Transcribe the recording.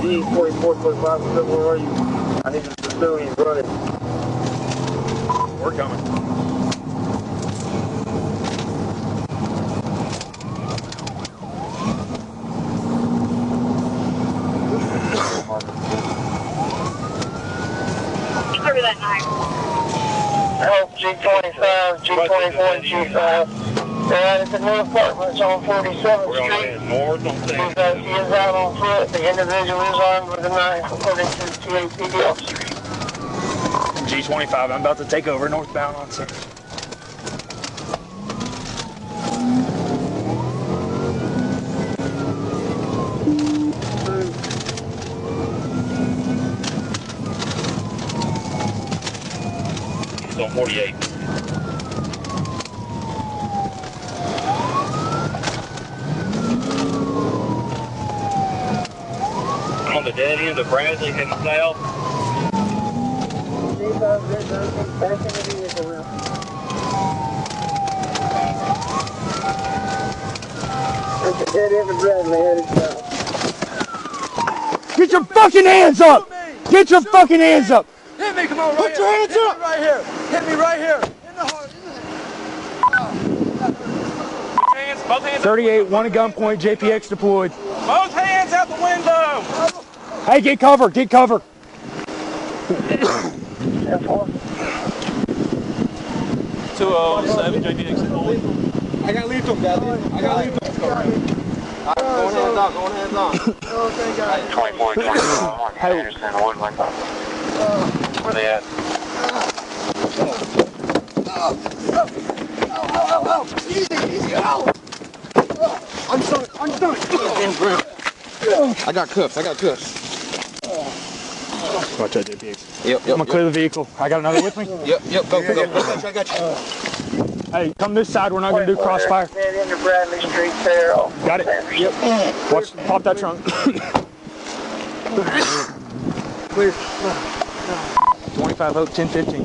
G44.5, where are you? I need to pursue you running. We're coming. Cover that night. Help G25, G24, and G5. They're out at the new apartments on 47th Street. We're going to head north on He is out on foot. The individual is armed with a knife, according to the TAPD officer. G25, I'm about to take over northbound on 6. He's on 48. On the dead end of Bradley heading south. Get your fucking hands up! Get your fucking hands up! Hit me, come on, right Put your hands Hit up! me right here. Hit me right here. In the heart. Both hands 38, one at gunpoint, JPX deployed. Both hands out the window! Hey, get cover, get cover. 207 JPX deployed. I got lethal, Daddy. I got lethal. Going hands on, going hands on. 24, 24, Hey. Anderson, one like that. Where they at? Easy, out. I'm stunned. I got cuffs, Watch that, JPX. Yep, I'm gonna clear the vehicle. I got another with me? Yep, go. I got you. Hey, come this side, we're not gonna do crossfire. Dead into Bradley Street, Farrell. Got it? Yep. Watch, pop that trunk. Clear. 25 Hope, 1015.